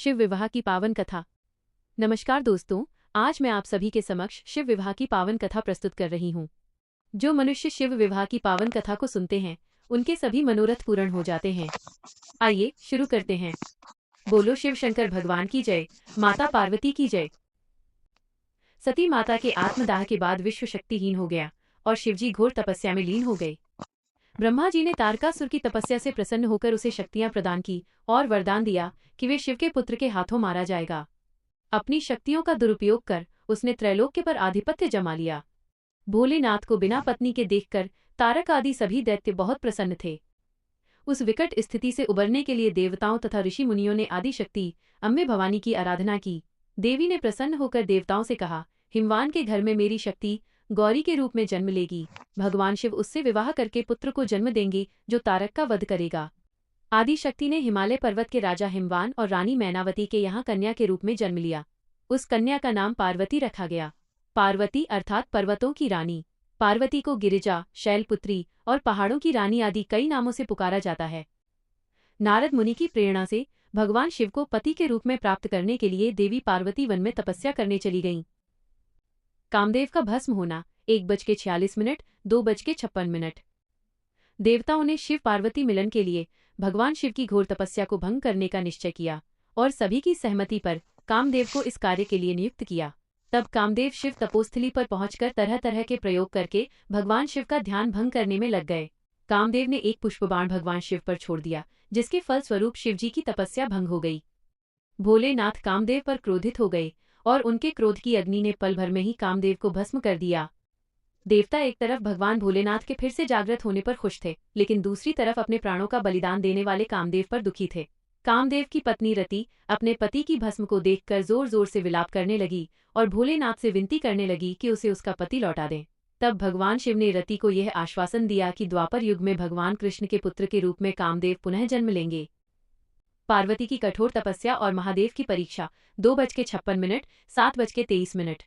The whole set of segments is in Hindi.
शिव विवाह की पावन कथा। नमस्कार दोस्तों, आज मैं आप सभी के समक्ष शिव विवाह की पावन कथा प्रस्तुत कर रही हूँ। जो मनुष्य शिव विवाह की पावन कथा को सुनते हैं उनके सभी मनोरथ पूर्ण हो जाते हैं। आइए शुरू करते हैं। बोलो शिव शंकर भगवान की जय, माता पार्वती की जय। सती माता के आत्मदाह के बाद विश्व शक्तिहीन हो गया और शिवजी घोर तपस्या में लीन हो गए। ब्रह्मा जी ने तारकासुर की तपस्या से प्रसन्न होकर उसे शक्तियां प्रदान की और वरदान दिया कि वे शिव के पुत्र के हाथों मारा जाएगा। अपनी शक्तियों का दुरुपयोग कर उसने त्रैलोक्य पर आधिपत्य जमा लिया। भोलेनाथ को बिना पत्नी के देखकर तारक आदि सभी दैत्य बहुत प्रसन्न थे। उस विकट स्थिति से उबरने के लिए देवताओं तथा ऋषि मुनियों ने आदि शक्ति अम्बे भवानी की आराधना की। देवी ने प्रसन्न होकर देवताओं से कहा, हिमवान के घर में मेरी शक्ति गौरी के रूप में जन्म लेगी। भगवान शिव उससे विवाह करके पुत्र को जन्म देंगे जो तारक का वध करेगा। आदि शक्ति ने हिमालय पर्वत के राजा हिमवान और रानी मैनावती के यहाँ कन्या के रूप में जन्म लिया। उस कन्या का नाम पार्वती रखा गया। पार्वती अर्थात पर्वतों की रानी। पार्वती को गिरिजा, शैलपुत्री और पहाड़ों की रानी आदि कई नामों से पुकारा जाता है। नारद मुनि की प्रेरणा से भगवान शिव को पति के रूप में प्राप्त करने के लिए देवी पार्वती वन में तपस्या करने चली गईं। कामदेव का भस्म होना 1:46, 2:56। देवताओं ने शिव पार्वती मिलन के लिए भगवान शिव की घोर तपस्या को भंग करने का निश्चय किया और सभी की सहमति पर कामदेव को इस कार्य के लिए नियुक्त किया। तब कामदेव शिव तपोस्थली पर पहुंचकर तरह तरह के प्रयोग करके भगवान शिव का ध्यान भंग करने में लग गए। कामदेव ने एक पुष्पबाण भगवान शिव पर छोड़ दिया, जिसके फलस्वरूप शिवजी की तपस्या भंग हो गई। भोलेनाथ कामदेव पर क्रोधित हो गए और उनके क्रोध की अग्नि ने पल भर में ही कामदेव को भस्म कर दिया। देवता एक तरफ भगवान भोलेनाथ के फिर से जागृत होने पर खुश थे, लेकिन दूसरी तरफ अपने प्राणों का बलिदान देने वाले कामदेव पर दुखी थे। कामदेव की पत्नी रति अपने पति की भस्म को देखकर जोर जोर से विलाप करने लगी और भोलेनाथ से विनती करने लगी कि उसे उसका पति लौटा दें। तब भगवान शिव ने रति को यह आश्वासन दिया कि द्वापर युग में भगवान कृष्ण के पुत्र के रूप में कामदेव पुनः जन्म लेंगे। पार्वती की कठोर तपस्या और महादेव की परीक्षा 2:56, 7:23।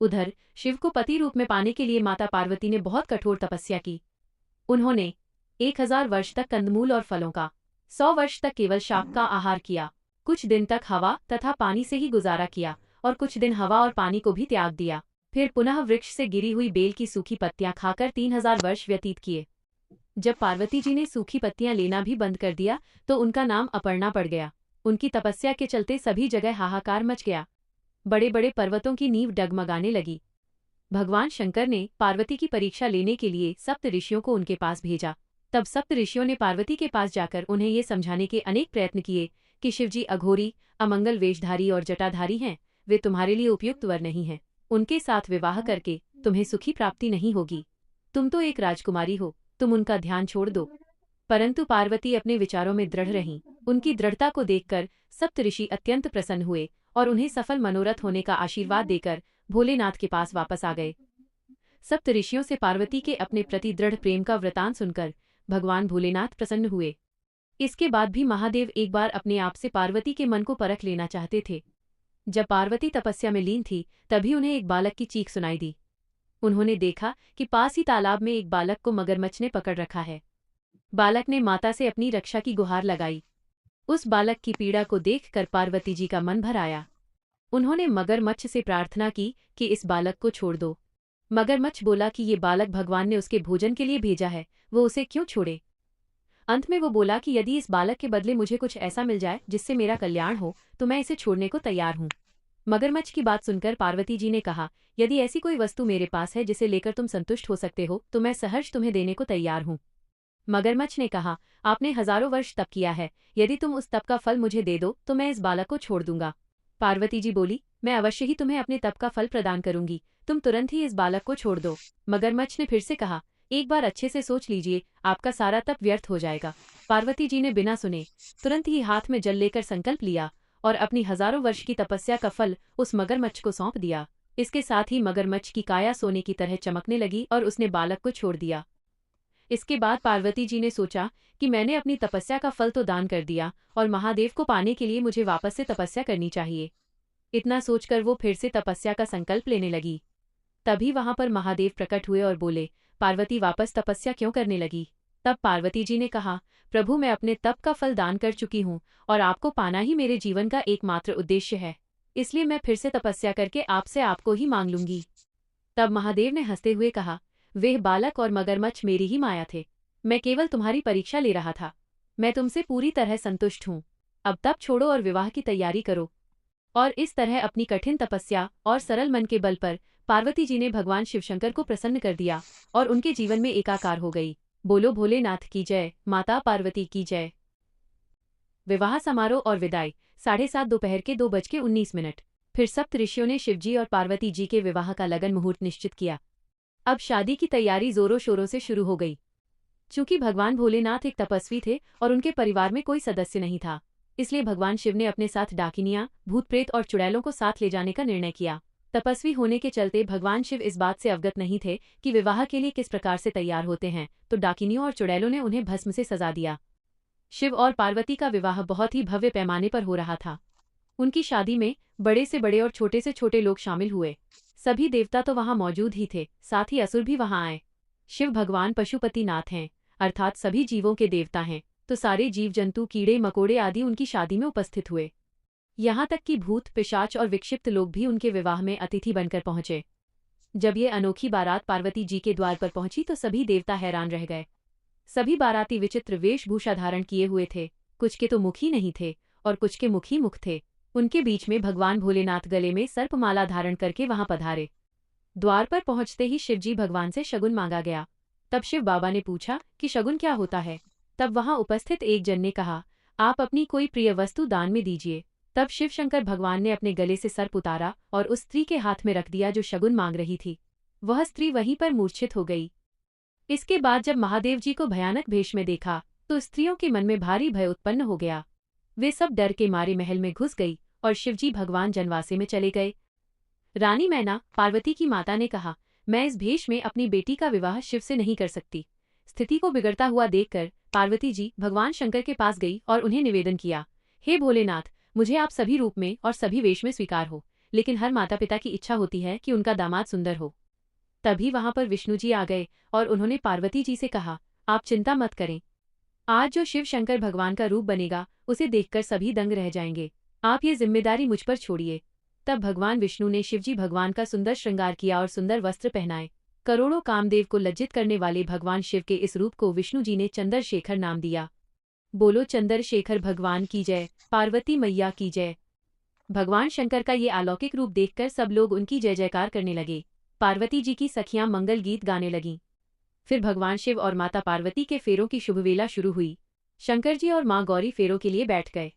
उधर शिव को पति रूप में पाने के लिए माता पार्वती ने बहुत कठोर तपस्या की। उन्होंने 1000 वर्ष तक कंदमूल और फलों का, 100 वर्ष तक केवल शाक का आहार किया, कुछ दिन तक हवा तथा पानी से ही गुजारा किया और कुछ दिन हवा और पानी को भी त्याग दिया। फिर पुनः वृक्ष से गिरी हुई बेल की सूखी पत्तियां खाकर 3000 वर्ष व्यतीत किए। जब पार्वती जी ने सूखी पत्तियां लेना भी बंद कर दिया तो उनका नाम अपर्णा पड़ गया। उनकी तपस्या के चलते सभी जगह हाहाकार मच गया। बड़े बड़े पर्वतों की नींव डगमगाने लगी। भगवान शंकर ने पार्वती की परीक्षा लेने के लिए सप्त ऋषियों को उनके पास भेजा। तब सप्त ऋषियों ने पार्वती के पास जाकर उन्हें ये समझाने के अनेक प्रयत्न किए कि शिवजी अघोरी, अमंगल वेशधारी और जटाधारी हैं, वे तुम्हारे लिए उपयुक्त वर नहीं हैं। उनके साथ विवाह करके तुम्हें सुखी प्राप्ति नहीं होगी। तुम तो एक राजकुमारी हो, तुम उनका ध्यान छोड़ दो। परंतु पार्वती अपने विचारों में दृढ़ रहीं। उनकी दृढ़ता को देखकर सप्त ऋषि अत्यंत प्रसन्न हुए और उन्हें सफल मनोरथ होने का आशीर्वाद देकर भोलेनाथ के पास वापस आ गए। सप्त ऋषियों से पार्वती के अपने प्रति दृढ़ प्रेम का वृतांत सुनकर भगवान भोलेनाथ प्रसन्न हुए। इसके बाद भी महादेव एक बार अपने आप से पार्वती के मन को परख लेना चाहते थे। जब पार्वती तपस्या में लीन थी तभी उन्हें एक बालक की चीख सुनाई दी। उन्होंने देखा कि पास ही तालाब में एक बालक को मगरमच्छ ने पकड़ रखा है। बालक ने माता से अपनी रक्षा की गुहार लगाई। उस बालक की पीड़ा को देखकर पार्वती जी का मन भर आया। उन्होंने मगरमच्छ से प्रार्थना की कि इस बालक को छोड़ दो। मगरमच्छ बोला कि ये बालक भगवान ने उसके भोजन के लिए भेजा है, वो उसे क्यों छोड़े। अंत में वो बोला कि यदि इस बालक के बदले मुझे कुछ ऐसा मिल जाए जिससे मेरा कल्याण हो तो मैं इसे छोड़ने को तैयार हूँ। मगरमच्छ की बात सुनकर पार्वती जी ने कहा, यदि ऐसी कोई वस्तु मेरे पास है जिसे लेकर तुम संतुष्ट हो सकते हो तो मैं सहर्ष तुम्हें देने को तैयार हूँ। मगरमच्छ ने कहा, आपने हजारों वर्ष तप किया है, यदि तुम उस तप का फल मुझे दे दो तो मैं इस बालक को छोड़ दूंगा। पार्वती जी बोली, मैं अवश्य ही तुम्हें अपने तप का फल प्रदान करूंगी, तुम तुरंत ही इस बालक को छोड़ दो। मगरमच्छ ने फिर से कहा, एक बार अच्छे से सोच लीजिए, आपका सारा तप व्यर्थ हो जाएगा। पार्वती जी ने बिना सुने तुरंत ही हाथ में जल लेकर संकल्प लिया और अपनी हजारों वर्ष की तपस्या का फल उस मगरमच्छ को सौंप दिया। इसके साथ ही मगरमच्छ की काया सोने की तरह चमकने लगी और उसने बालक को छोड़ दिया। इसके बाद पार्वती जी ने सोचा कि मैंने अपनी तपस्या का फल तो दान कर दिया और महादेव को पाने के लिए मुझे वापस से तपस्या करनी चाहिए। इतना सोचकर वो फिर से तपस्या का संकल्प लेने लगी। तभी वहां पर महादेव प्रकट हुए और बोले, पार्वती वापस तपस्या क्यों करने लगी? तब पार्वती जी ने कहा, प्रभु मैं अपने तप का फल दान कर चुकी हूँ और आपको पाना ही मेरे जीवन का एकमात्र उद्देश्य है, इसलिए मैं फिर से तपस्या करके आपसे आपको ही मांग लूंगी। तब महादेव ने हंसते हुए कहा, वह बालक और मगरमच्छ मेरी ही माया थे, मैं केवल तुम्हारी परीक्षा ले रहा था। मैं तुमसे पूरी तरह संतुष्ट हूँ, अब तप छोड़ो और विवाह की तैयारी करो। और इस तरह अपनी कठिन तपस्या और सरल मन के बल पर पार्वती जी ने भगवान शिवशंकर को प्रसन्न कर दिया और उनके जीवन में एकाकार हो गई। बोलो भोलेनाथ की जय, माता पार्वती की जय। विवाह समारोह और विदाई 7:30 दोपहर के 2:19। फिर सप्त ऋषियों ने शिवजी और पार्वती जी के विवाह का लगन मुहूर्त निश्चित किया। अब शादी की तैयारी जोरों शोरों से शुरू हो गई। चूंकि भगवान भोलेनाथ एक तपस्वी थे और उनके परिवार में कोई सदस्य नहीं था, इसलिए भगवान शिव ने अपने साथ डाकिनियां, भूत प्रेत और चुड़ैलों को साथ ले जाने का निर्णय किया। तपस्वी होने के चलते भगवान शिव इस बात से अवगत नहीं थे कि विवाह के लिए किस प्रकार से तैयार होते हैं, तो डाकिनियों और चुड़ैलों ने उन्हें भस्म से सजा दिया। शिव और पार्वती का विवाह बहुत ही भव्य पैमाने पर हो रहा था। उनकी शादी में बड़े से बड़े और छोटे से छोटे लोग शामिल हुए। सभी देवता तो वहां मौजूद ही थे, साथ ही असुर भी वहां आए। शिव भगवान पशुपतिनाथ हैं, अर्थात सभी जीवों के देवता हैं, तो सारे जीव जंतु, कीड़े मकोड़े आदि उनकी शादी में उपस्थित हुए। यहाँ तक कि भूत, पिशाच और विक्षिप्त लोग भी उनके विवाह में अतिथि बनकर पहुंचे। जब ये अनोखी बारात पार्वती जी के द्वार पर पहुंची तो सभी देवता हैरान रह गए। सभी बाराती विचित्र वेशभूषा धारण किए हुए थे, कुछ के तो मुख ही नहीं थे और कुछ के मुख ही मुख थे। उनके बीच में भगवान भोलेनाथ गले में सर्पमाला धारण करके वहां पधारे। द्वार पर पहुंचते ही शिवजी भगवान से शगुन मांगा गया। तब शिव बाबा ने पूछा कि शगुन क्या होता है। तब वहां उपस्थित एक जन ने कहा, आप अपनी कोई प्रिय वस्तु दान में दीजिए। तब शिव शंकर भगवान ने अपने गले से सर्प उतारा और उस स्त्री के हाथ में रख दिया जो शगुन मांग रही थी। वह स्त्री वहीं पर मूर्छित हो गई। इसके बाद जब महादेव जी को भयानक भेष में देखा तो स्त्रियों के मन में भारी भय उत्पन्न हो गया। वे सब डर के मारे महल में घुस गई और शिवजी भगवान जनवासे में चले गए। रानी मैना, पार्वती की माता, ने कहा, मैं इस भेष में अपनी बेटी का विवाह शिव से नहीं कर सकती। स्थिति को बिगड़ता हुआ देखकर पार्वती जी भगवान शंकर के पास गई और उन्हें निवेदन किया, हे भोलेनाथ, मुझे आप सभी रूप में और सभी वेश में स्वीकार हो, लेकिन हर माता पिता की इच्छा होती है कि उनका दामाद सुंदर हो। तभी वहां पर विष्णु जी आ गए और उन्होंने पार्वती जी से कहा, आप चिंता मत करें, आज जो शिव शंकर भगवान का रूप बनेगा उसे देखकर सभी दंग रह जाएंगे। आप ये जिम्मेदारी मुझ पर छोड़िए। तब भगवान विष्णु ने शिवजी भगवान का सुंदर श्रृंगार किया और सुंदर वस्त्र पहनाए। करोड़ों कामदेव को लज्जित करने वाले भगवान शिव के इस रूप को विष्णु जी ने चंद्रशेखर नाम दिया। बोलो चंद्रशेखर भगवान की जय, पार्वती मैया की जय। भगवान शंकर का ये अलौकिक रूप देखकर सब लोग उनकी जय जयकार करने लगे। पार्वती जी की सखियां मंगल गीत गाने लगीं। फिर भगवान शिव और माता पार्वती के फेरों की शुभ वेला शुरू हुई। शंकर जी और मां गौरी फेरों के लिए बैठ गए।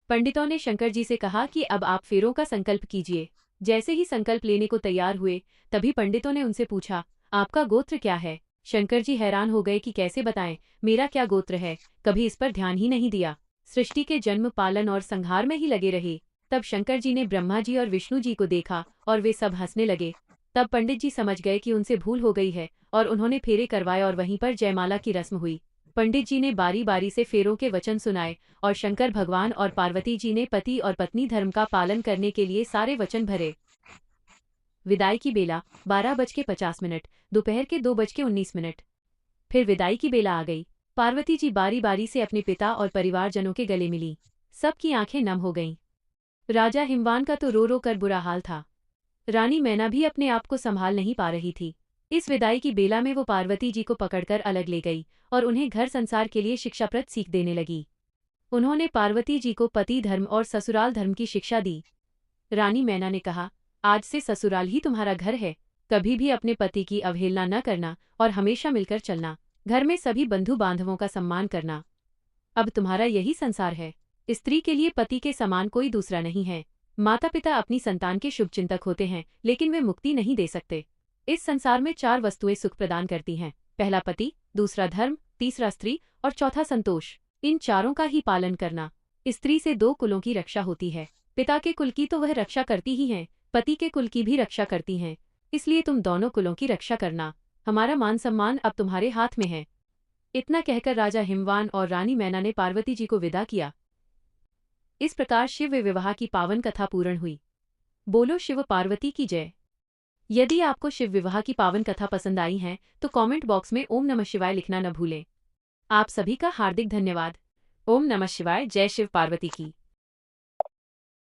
पंडितों ने शंकर जी से कहा कि अब आप फेरों का संकल्प कीजिए। जैसे ही संकल्प लेने को तैयार हुए तभी पंडितों ने उनसे पूछा, आपका गोत्र क्या है। शंकर जी हैरान हो गए कि कैसे बताएं, मेरा क्या गोत्र है, कभी इस पर ध्यान ही नहीं दिया। सृष्टि के जन्म, पालन और संहार में ही लगे रहे। तब शंकर जी ने ब्रह्मा जी और विष्णु जी को देखा और वे सब हंसने लगे। तब पंडित जी समझ गए कि उनसे भूल हो गई है और उन्होंने फेरे करवाए और वहीं पर जयमाला की रस्म हुई। पंडित जी ने बारी बारी से फेरों के वचन सुनाए और शंकर भगवान और पार्वती जी ने पति और पत्नी धर्म का पालन करने के लिए सारे वचन भरे। विदाई की बेला 12:50, दोपहर के 2:19। फिर विदाई की बेला आ गई। पार्वती जी बारी बारी से अपने पिता और परिवारजनों के गले मिली। सबकी आंखें नम हो गईं। राजा हिमवान का तो रो रो कर बुरा हाल था। रानी मैना भी अपने आप को संभाल नहीं पा रही थी। इस विदाई की बेला में वो पार्वती जी को पकड़कर अलग ले गई और उन्हें घर संसार के लिए शिक्षाप्रद सीख देने लगी। उन्होंने पार्वती जी को पति धर्म और ससुराल धर्म की शिक्षा दी। रानी मैना ने कहा, आज से ससुराल ही तुम्हारा घर है, कभी भी अपने पति की अवहेलना न करना और हमेशा मिलकर चलना, घर में सभी बंधु बांधवों का सम्मान करना। अब तुम्हारा यही संसार है। स्त्री के लिए पति के समान कोई दूसरा नहीं है। माता पिता अपनी संतान के शुभचिंतक होते हैं, लेकिन वे मुक्ति नहीं दे सकते। इस संसार में 4 वस्तुएं सुख प्रदान करती हैं, पहला पति, दूसरा धर्म, तीसरा स्त्री और चौथा संतोष। इन चारों का ही पालन करना। स्त्री से 2 कुलों की रक्षा होती है। पिता के कुल की तो वह रक्षा करती ही हैं, पति के कुल की भी रक्षा करती हैं, इसलिए तुम दोनों कुलों की रक्षा करना। हमारा मान सम्मान अब तुम्हारे हाथ में है। इतना कहकर राजा हिमवान और रानी मैना ने पार्वती जी को विदा किया। इस प्रकार शिव विवाह की पावन कथा पूर्ण हुई। बोलो शिव पार्वती की जय। यदि आपको शिव विवाह की पावन कथा पसंद आई है तो कमेंट बॉक्स में ओम नमः शिवाय लिखना न भूलें। आप सभी का हार्दिक धन्यवाद। ओम नमः शिवाय। जय शिव पार्वती की।